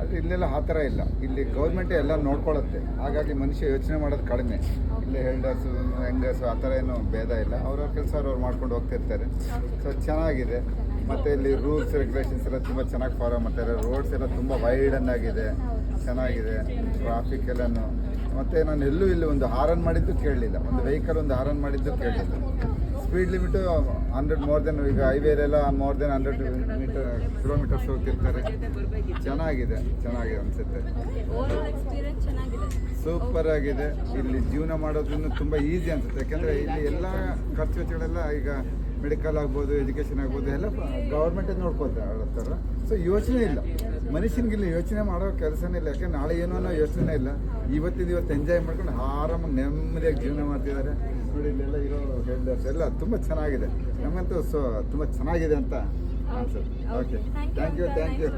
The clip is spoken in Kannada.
ಆದರೆ ಇಲ್ಲೆಲ್ಲ ಆ ಥರ ಇಲ್ಲ. ಇಲ್ಲಿ ಗೌರ್ಮೆಂಟ್ ಎಲ್ಲ ನೋಡ್ಕೊಳ್ಳುತ್ತೆ, ಹಾಗಾಗಿ ಮನುಷ್ಯ ಯೋಚನೆ ಮಾಡೋದು ಕಡಿಮೆ. ಇಲ್ಲಿ ಹೆಲ್ಡರ್ಸು ಹೆಂಗಸು ಆ ಥರ ಏನೂ ಭೇದ ಇಲ್ಲ. ಅವ್ರವ್ರ ಕೆಲಸ ಅವ್ರವ್ರು ಮಾಡ್ಕೊಂಡು ಹೋಗ್ತಿರ್ತಾರೆ. ಸೊ ಚೆನ್ನಾಗಿದೆ. ಮತ್ತು ಇಲ್ಲಿ ರೂಲ್ಸ್ ರೆಗ್ಯುಲೇಷನ್ಸ್ ಎಲ್ಲ ತುಂಬ ಚೆನ್ನಾಗಿ ಫಾಲೋ ಮಾಡ್ತಾರೆ. ರೋಡ್ಸ್ ಎಲ್ಲ ತುಂಬ ವೈಡನ್ನಾಗಿದೆ, ಚೆನ್ನಾಗಿದೆ. ಟ್ರಾಫಿಕ್ ಎಲ್ಲನೂ. ಮತ್ತು ನಾನು ಎಲ್ಲೂ ಇಲ್ಲಿ ಒಂದು ಹಾರನ್ ಮಾಡಿದ್ದು ಕೇಳಲಿಲ್ಲ, ಒಂದು ವೆಹಿಕಲ್ ಒಂದು ಹಾರನ್ ಮಾಡಿದ್ದು ಕೇಳಲಿಲ್ಲ. ಸ್ಪೀಡ್ ಲಿಮಿಟು 100 ಮೋರ್ ದೆನ್, ಈಗ ಹೈವೇಲೆಲ್ಲ ಮೋರ್ ದೆನ್ 100 ಕಿಲೋಮೀಟರ್ಸ್ ಹೋಗ್ತಿರ್ತಾರೆ. ಚೆನ್ನಾಗಿದೆ ಅನಿಸುತ್ತೆ. ಸೂಪರ್ ಆಗಿದೆ. ಇಲ್ಲಿ ಜೀವನ ಮಾಡೋದ್ರಿಂದ ತುಂಬ ಈಸಿ ಅನಿಸುತ್ತೆ. ಯಾಕೆಂದರೆ ಇಲ್ಲಿ ಎಲ್ಲ ಖರ್ಚು ವೆಚ್ಚಗಳೆಲ್ಲ ಈಗ ಮೆಡಿಕಲ್ ಆಗ್ಬೋದು, ಎಜುಕೇಷನ್ ಆಗ್ಬೋದು, ಎಲ್ಲ ಗೌರ್ಮೆಂಟೇ ನೋಡ್ಕೋತಾರೆ. ಸೊ ಯೋಚನೆ ಇಲ್ಲ, ಮನುಷ್ಯನಿಗಿಲ್ಲಿ ಯೋಚನೆ ಮಾಡೋ ಕೆಲಸನೇ ಇಲ್ಲ. ಯಾಕೆಂದ್ರೆ ನಾಳೆ ಏನೋ ಅನ್ನೋ ಯೋಚನೆ ಇಲ್ಲ. ಇವತ್ತು ಎಂಜಾಯ್ ಮಾಡ್ಕೊಂಡು ಆರಾಮಾಗಿ ನೆಮ್ಮದಿಯಾಗಿ ಜೀವನ ಮಾಡ್ತಿದ್ದಾರೆ. ನೋಡಿ ಇಲ್ಲೆಲ್ಲ ಇರೋ ಹೆಲ್ಡರ್ಸ್ ಎಲ್ಲ ತುಂಬ ಚೆನ್ನಾಗಿದೆ. ನಮಗಂತೂ ತುಂಬ ಚೆನ್ನಾಗಿದೆ ಅಂತ ಅನ್ಸುತ್ತೆ. Okay, thank you.